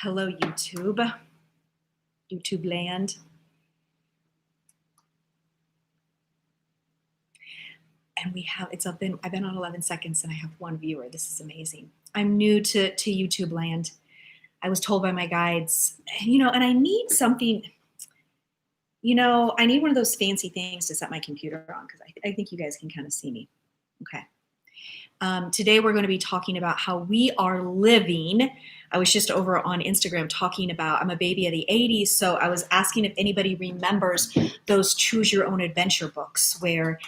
Hello, YouTube land. And I've been on 11 seconds and I have one viewer. This is amazing. I'm new to YouTube land. I was told by my guides, and I need something, I need one of those fancy things to set my computer on because I think you guys can kind of see me. Okay. Today we're going to be talking about how we are living. I was just over on Instagram talking about, I'm a baby of the 80s, so I was asking if anybody remembers those Choose Your Own Adventure books where,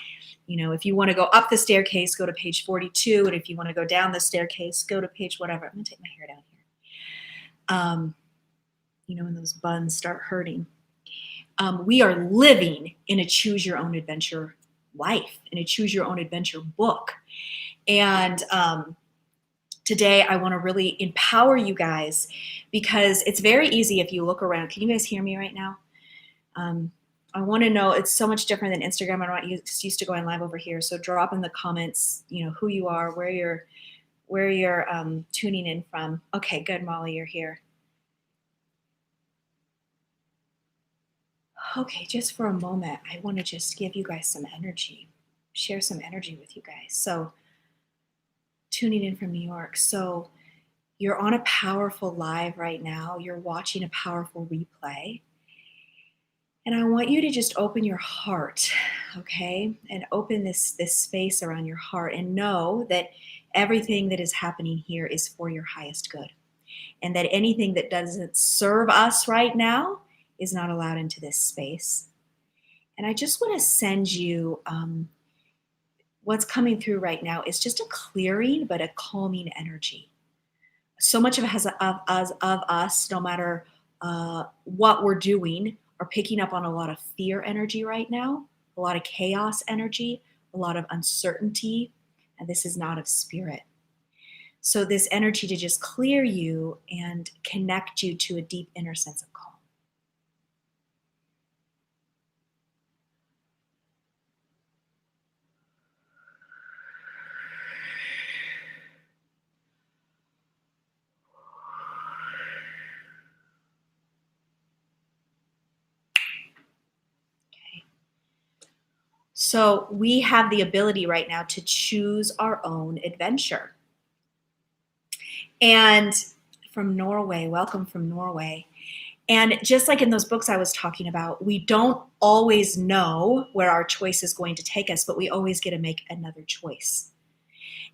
if you want to go up the staircase, go to page 42, and if you want to go down the staircase, go to page whatever. I'm going to take my hair down here. When those buns start hurting. We are living in a Choose Your Own Adventure life, in a Choose Your Own Adventure book. And today I want to really empower you guys because it's very easy if you look around. Can you guys hear me right now? I want to know, it's so much different than Instagram. I'm not used to going live over here. So drop in the comments, who you are, where you're tuning in from. Okay, good, Molly, you're here. Okay, just for a moment, I want to just give you guys some energy, share some energy with you guys. So tuning in from New York. So you're on a powerful live right now. You're watching a powerful replay. And I want you to just open your heart, okay? And open this space around your heart and know that everything that is happening here is for your highest good. And that anything that doesn't serve us right now is not allowed into this space. And I just want to send you what's coming through right now is just a clearing, but a calming energy. So much of us, no matter what we're doing, are picking up on a lot of fear energy right now, a lot of chaos energy, a lot of uncertainty, and this is not of spirit. So this energy to just clear you and connect you to a deep inner sense of calm. So we have the ability right now to choose our own adventure. And from Norway, welcome from Norway. And just like in those books I was talking about, we don't always know where our choice is going to take us, but we always get to make another choice.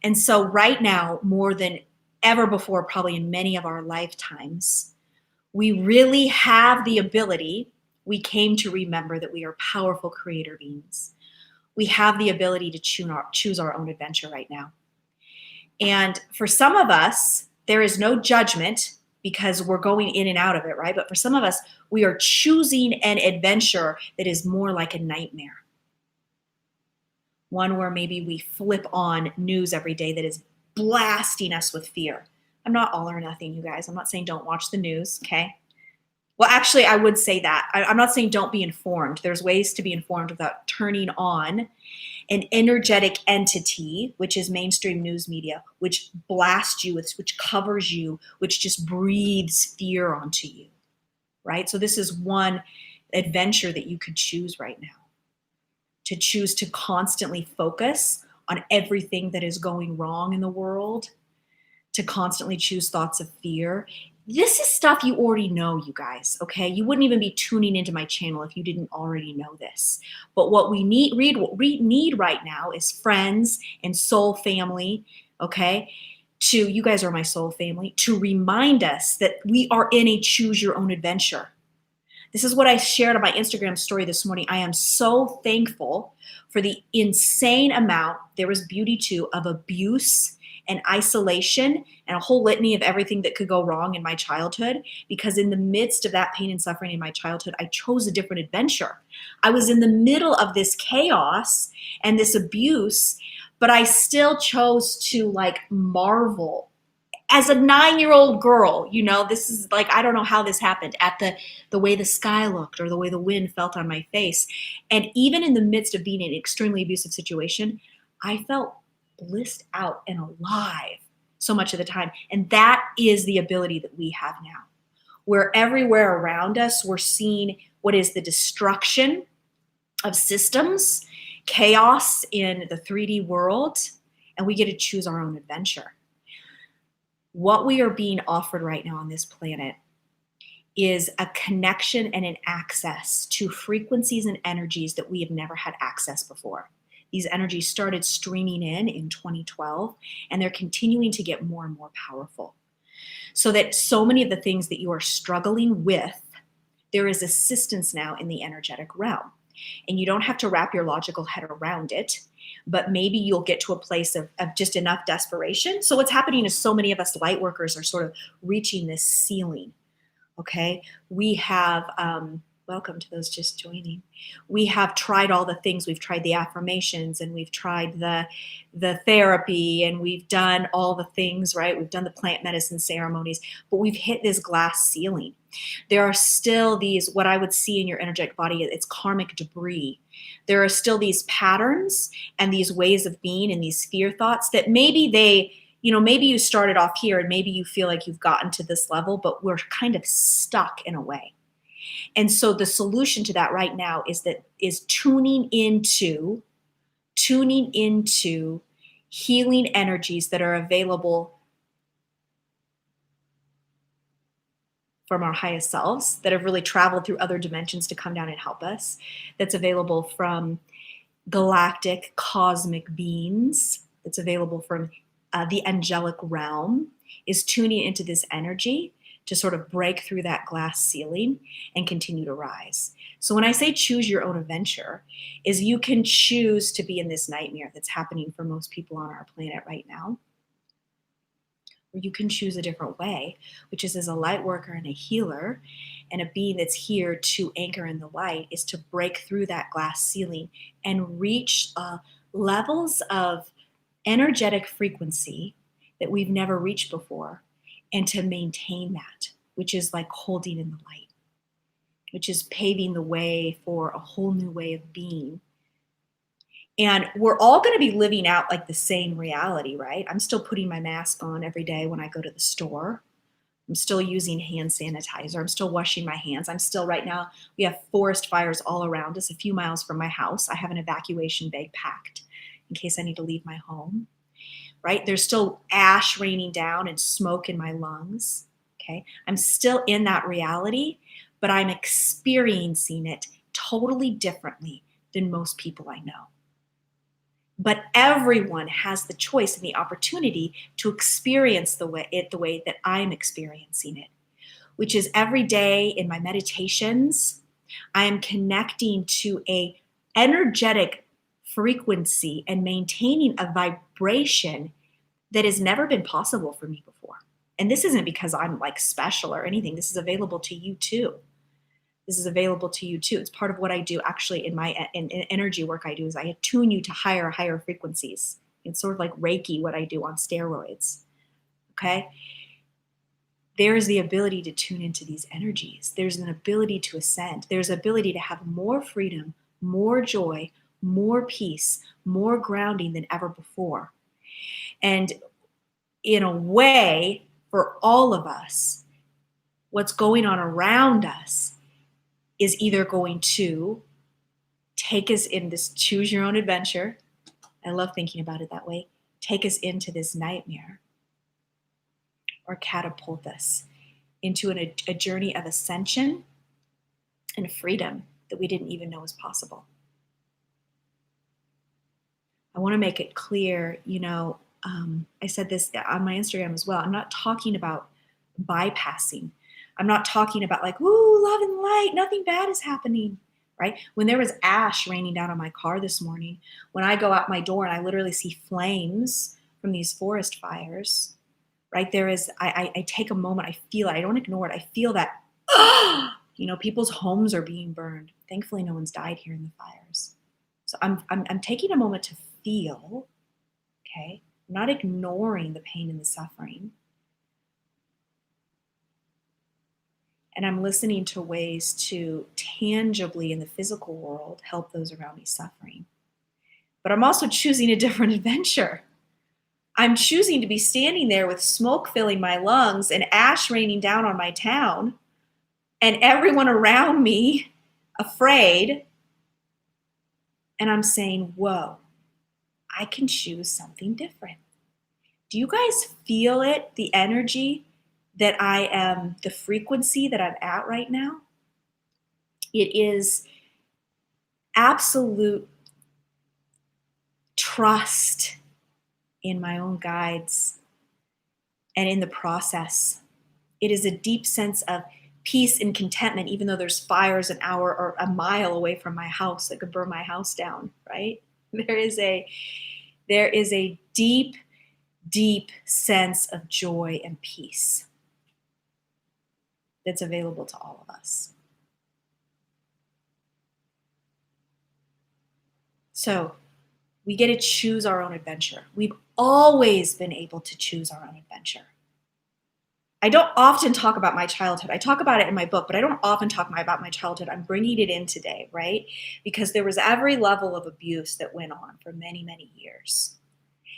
And so right now, more than ever before, probably in many of our lifetimes, we really have the ability, we came to remember that we are powerful creator beings. We have the ability to choose our own adventure right now. And for some of us, there is no judgment because we're going in and out of it, right? But for some of us, we are choosing an adventure that is more like a nightmare. One where maybe we flip on news every day that is blasting us with fear. I'm not all or nothing, you guys. I'm not saying don't watch the news, okay? Well, actually, I would say that. I'm not saying don't be informed. There's ways to be informed without turning on an energetic entity, which is mainstream news media, which blasts you, which covers you, which just breathes fear onto you, right? So this is one adventure that you could choose right now, to choose to constantly focus on everything that is going wrong in the world, to constantly choose thoughts of fear. This is stuff you already know, you guys, okay? You wouldn't even be tuning into my channel if you didn't already know this. But what we need right now is friends and soul family, okay? You guys are my soul family, to remind us that we are in a choose your own adventure. This is what I shared on my Instagram story this morning. I am so thankful for the insane amount, there was beauty too, of abuse and isolation and a whole litany of everything that could go wrong in my childhood, because in the midst of that pain and suffering in my childhood, I chose a different adventure. I was in the middle of this chaos and this abuse, but I still chose to marvel. As a 9-year-old girl, this is I don't know how this happened, at the way the sky looked or the way the wind felt on my face. And even in the midst of being in an extremely abusive situation, I felt blissed out and alive so much of the time. And that is the ability that we have now. where everywhere around us we're seeing what is the destruction of systems, chaos in the 3D world, and we get to choose our own adventure. What we are being offered right now on this planet is a connection and an access to frequencies and energies that we have never had access before. These energies started streaming in 2012, and they're continuing to get more and more powerful. So that so many of the things that you are struggling with, there is assistance now in the energetic realm. And you don't have to wrap your logical head around it, but maybe you'll get to a place of just enough desperation. So what's happening is so many of us light workers are sort of reaching this ceiling. Okay, we have, welcome to those just joining. We have tried all the things. We've tried the affirmations, and we've tried the therapy, and we've done all the things, right? We've done the plant medicine ceremonies, but we've hit this glass ceiling. There are still these, what I would see in your energetic body, it's karmic debris. There are still these patterns and these ways of being and these fear thoughts that maybe maybe you started off here and maybe you feel like you've gotten to this level, but we're kind of stuck in a way. And so the solution to that right now is tuning into healing energies that are available from our highest selves, that have really traveled through other dimensions to come down and help us. That's available from galactic cosmic beings. That's available from the angelic realm, is tuning into this energy to sort of break through that glass ceiling and continue to rise. So when I say choose your own adventure, is you can choose to be in this nightmare that's happening for most people on our planet right now. Or you can choose a different way, which is as a light worker and a healer and a being that's here to anchor in the light, is to break through that glass ceiling and reach levels of energetic frequency that we've never reached before, and to maintain that, which is like holding in the light, which is paving the way for a whole new way of being. And we're all going to be living out like the same reality, right? I'm still putting my mask on every day when I go to the store. I'm still using hand sanitizer. I'm still washing my hands. I'm still, right now, we have forest fires all around us a few miles from my house. I have an evacuation bag packed in case I need to leave my home, right? There's still ash raining down and smoke in my lungs, okay? I'm still in that reality, but I'm experiencing it totally differently than most people I know. But everyone has the choice and the opportunity to experience the way that I'm experiencing it, which is every day in my meditations, I am connecting to a energetic frequency and maintaining a vibration that has never been possible for me before. And this isn't because I'm like special or anything. This is available to you too. This is available to you too. It's part of what I do actually in my in energy work I do, is I attune you to higher frequencies. It's sort of like Reiki, what I do on steroids. Okay? There's the ability to tune into these energies. There's an ability to ascend. There's ability to have more freedom, more joy, more peace, more grounding than ever before. And in a way, for all of us, what's going on around us is either going to take us in this choose your own adventure. I love thinking about it that way. Take us into this nightmare, or catapult us into a journey of ascension and freedom that we didn't even know was possible. I want to make it clear, I said this on my Instagram as well. I'm not talking about bypassing. I'm not talking about like, ooh, love and light, nothing bad is happening, right? When there was ash raining down on my car this morning, when I go out my door and I literally see flames from these forest fires, right? I take a moment, I feel it, I don't ignore it. I feel that, people's homes are being burned. Thankfully, no one's died here in the fires. So I'm taking a moment to feel, okay? I'm not ignoring the pain and the suffering. And I'm listening to ways to tangibly in the physical world help those around me suffering. But I'm also choosing a different adventure. I'm choosing to be standing there with smoke filling my lungs and ash raining down on my town, and everyone around me afraid. And I'm saying, whoa, I can choose something different. Do you guys feel it? The energy that I am, the frequency that I'm at right now? It is absolute trust in my own guides and in the process. It is a deep sense of peace and contentment, even though there's fires an hour or a mile away from my house that could burn my house down, right? There is a deep, deep sense of joy and peace that's available to all of us. So we get to choose our own adventure. We've always been able to choose our own adventure. I don't often talk about my childhood. I talk about it in my book, but I don't often talk about my childhood. I'm bringing it in today, right? Because there was every level of abuse that went on for many, many years.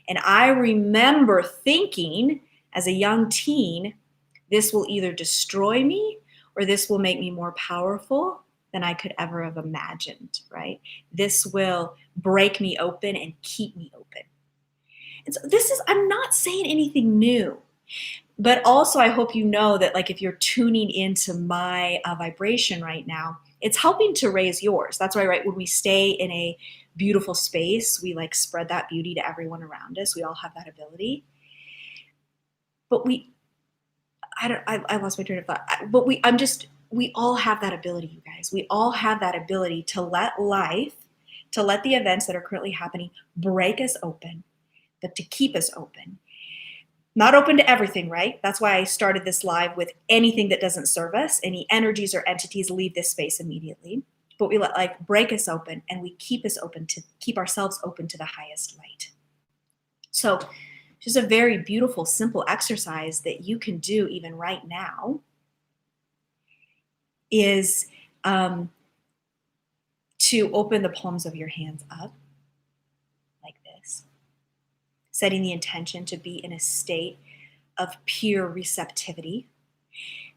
And I remember thinking as a young teen, this will either destroy me or this will make me more powerful than I could ever have imagined, right? This will break me open and keep me open. And so I'm not saying anything new. But also, I hope you know that, like, if you're tuning into my vibration right now, it's helping to raise yours. That's why, right, when we stay in a beautiful space, we like spread that beauty to everyone around us. We all have that ability. But I lost my train of thought. But we all have that ability, you guys. We all have that ability to let the events that are currently happening break us open, but to keep us open. Not open to everything, right? That's why I started this live with anything that doesn't serve us. Any energies or entities, leave this space immediately. But we let break us open, and we keep ourselves open to the highest light. So just a very beautiful, simple exercise that you can do even right now is to open the palms of your hands up like this, setting the intention to be in a state of pure receptivity.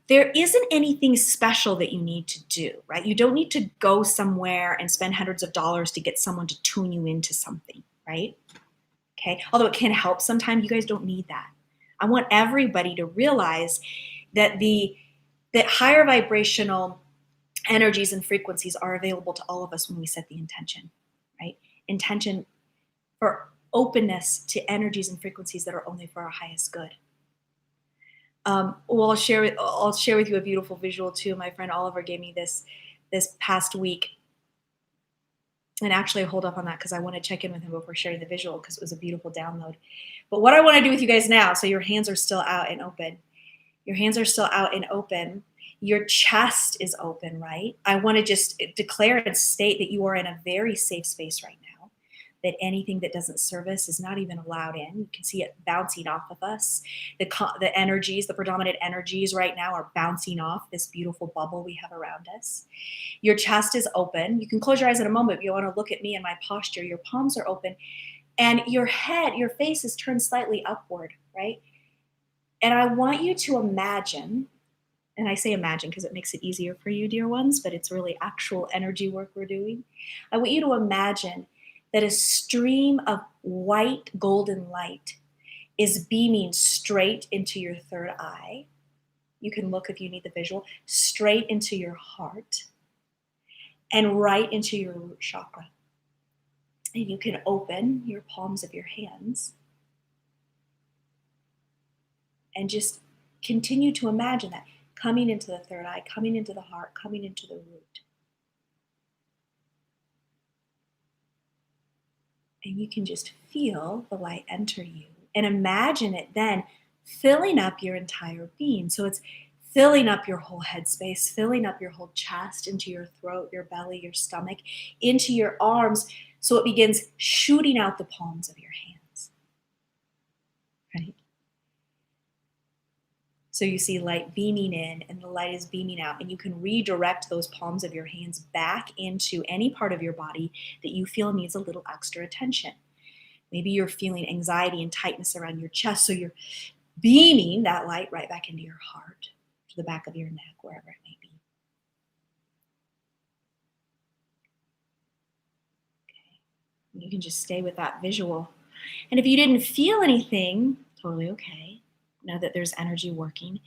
There isn't anything special that you need to do, right? You don't need to go somewhere and spend hundreds of dollars to get someone to tune you into something, right? Okay. Although it can help sometimes, you guys don't need that. I want everybody to realize that that higher vibrational energies and frequencies are available to all of us when we set the intention, right? Intention for openness to energies and frequencies that are only for our highest good. I'll share with you a beautiful visual too. My friend Oliver gave me this past week. And actually, hold up on that because I want to check in with him before sharing the visual because it was a beautiful download. But what I want to do with you guys now, so your hands are still out and open. Your hands are still out and open. Your chest is open, right? I want to just declare and state that you are in a very safe space right now, that anything that doesn't serve us is not even allowed in. You can see it bouncing off of us. The energies, the predominant energies right now are bouncing off this beautiful bubble we have around us. Your chest is open. You can close your eyes in a moment if you want to look at me and my posture. Your palms are open and your face is turned slightly upward, right? And I want you to imagine, and I say imagine because it makes it easier for you, dear ones, but it's really actual energy work we're doing. I want you to imagine that a stream of white golden light is beaming straight into your third eye. You can look if you need the visual, straight into your heart and right into your root chakra. And you can open your palms of your hands and just continue to imagine that coming into the third eye, coming into the heart, coming into the root. And you can just feel the light enter you and imagine it then filling up your entire being. So it's filling up your whole headspace, filling up your whole chest, into your throat, your belly, your stomach, into your arms. So it begins shooting out the palms of your hands, right? So you see light beaming in and the light is beaming out, and you can redirect those palms of your hands back into any part of your body that you feel needs a little extra attention. Maybe you're feeling anxiety and tightness around your chest, so you're beaming that light right back into your heart, to the back of your neck, wherever it may be. You can just stay with that visual. And if you didn't feel anything, totally okay. Know that there's energy working.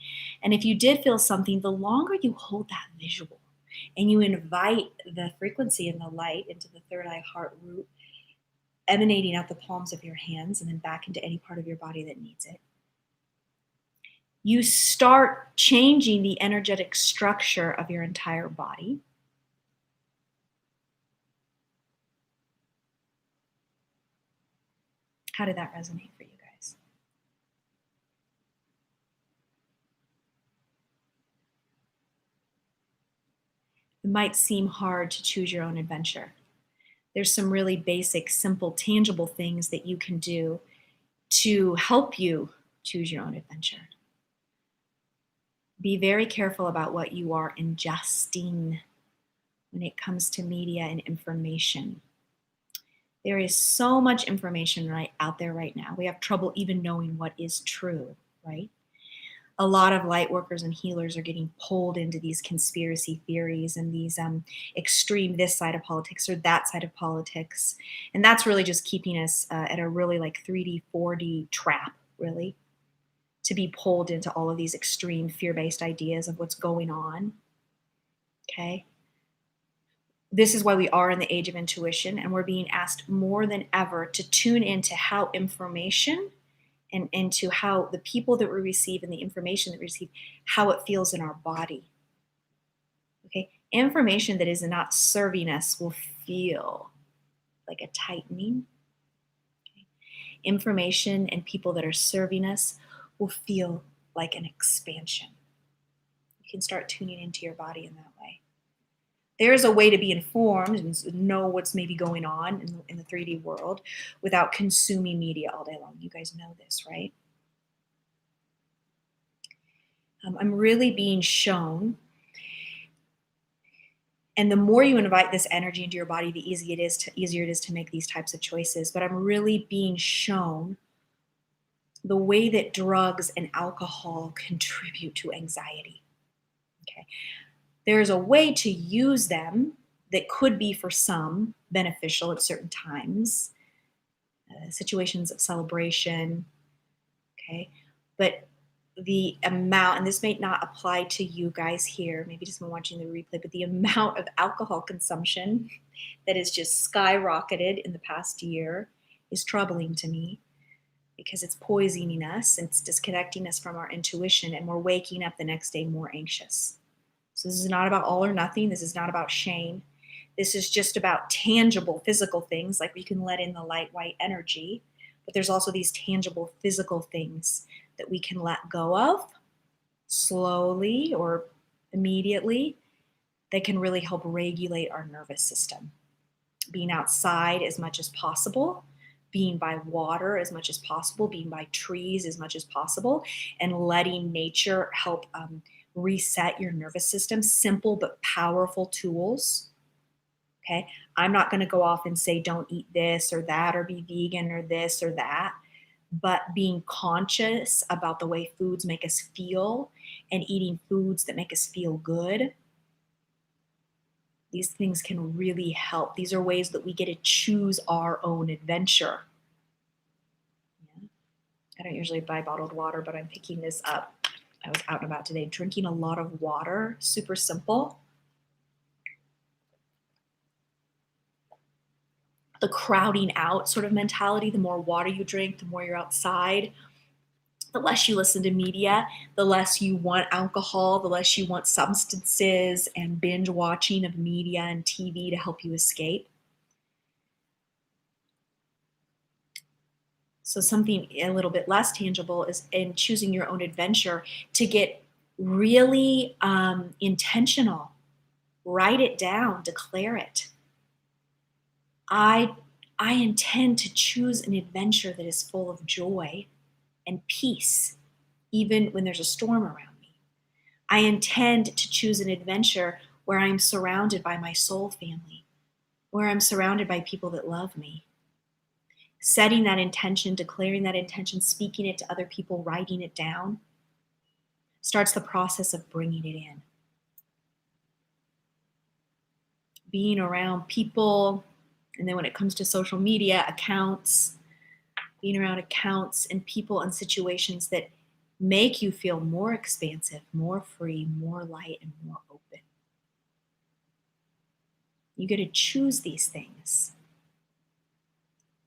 And if you did feel something, the longer you hold that visual and you invite the frequency and the light into the third eye heart root, emanating out the palms of your hands and then back into any part of your body that needs it, you start changing the energetic structure of your entire body. How did that resonate for you guys? It might seem hard to choose your own adventure. There's some really basic, simple, tangible things that you can do to help you choose your own adventure. Be very careful about what you are ingesting when it comes to media and information. There is so much information right out there right now. We have trouble even knowing what is true, right? A lot of light workers and healers are getting pulled into these conspiracy theories and these extreme this side of politics or that side of politics. And that's really just keeping us at a really like 3D, 4D trap, really, to be pulled into all of these extreme fear-based ideas of what's going on. Okay. This is why we are in the age of intuition, and we're being asked more than ever to tune into how information and into how the people that we receive and the information that we receive, how it feels in our body. Okay. Information that is not serving us will feel like a tightening. Okay. Information and people that are serving us will feel like an expansion. You can start tuning into your body in that way. There's a way to be informed and know what's maybe going on in the 3D world without consuming media all day long. You guys know this, right? I'm really being shown, and the more you invite this energy into your body, the easier it is to make these types of choices. But I'm really being shown the way that drugs and alcohol contribute to anxiety. Okay. There's a way to use them that could be for some beneficial at certain times, situations of celebration, okay? But the amount, and this may not apply to you guys here, maybe just watching the replay, but the amount of alcohol consumption that has just skyrocketed in the past year is troubling to me because it's poisoning us, it's disconnecting us from our intuition, and we're waking up the next day more anxious. So this is not about all or nothing. This is not about shame. This is just about tangible physical things, like we can let in the light white energy, but there's also these tangible physical things that we can let go of slowly or immediately that can really help regulate our nervous system. Being outside as much as possible, being by water as much as possible, being by trees as much as possible, and letting nature help reset your nervous system. Simple but powerful tools. Okay. I'm not going to go off and say, don't eat this or that, or be vegan or this or that, but being conscious about the way foods make us feel and eating foods that make us feel good. These things can really help. These are ways that we get to choose our own adventure. Yeah. I don't usually buy bottled water, but I'm picking this up. I was out and about today drinking a lot of water, super simple. The crowding out sort of mentality, the more water you drink, the more you're outside, the less you listen to media, the less you want alcohol, the less you want substances and binge watching of media and TV to help you escape. So something a little bit less tangible is in choosing your own adventure to get really intentional. Write it down, declare it. I intend to choose an adventure that is full of joy and peace, even when there's a storm around me. I intend to choose an adventure where I'm surrounded by my soul family, where I'm surrounded by people that love me. Setting that intention, declaring that intention, speaking it to other people, writing it down, starts the process of bringing it in. Being around people And then when it comes to social media, accounts, being around accounts and people and situations that make you feel more expansive, more free, more light, and more open. You get to choose these things.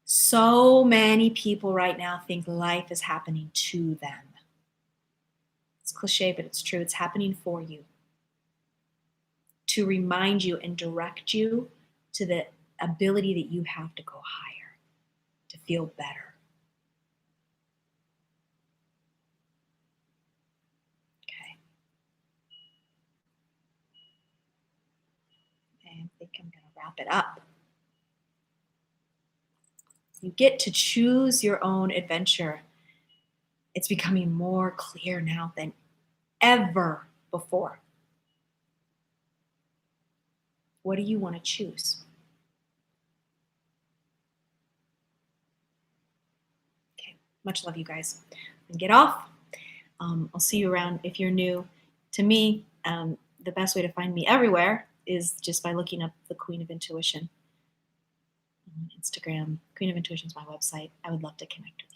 So many people right now think life is happening to them. It's cliche, but it's true. It's happening for you to remind you and direct you to the ability that you have to go higher, to feel better. Okay. I think I'm going to wrap it up. You get to choose your own adventure. It's becoming more clear now than ever before. What do you want to choose? Okay, much love, you guys. And get off. I'll see you around. If you're new to me, the best way to find me everywhere is just by looking up the Queen of Intuition on Instagram. Queen of Intuition is my website. I would love to connect with you.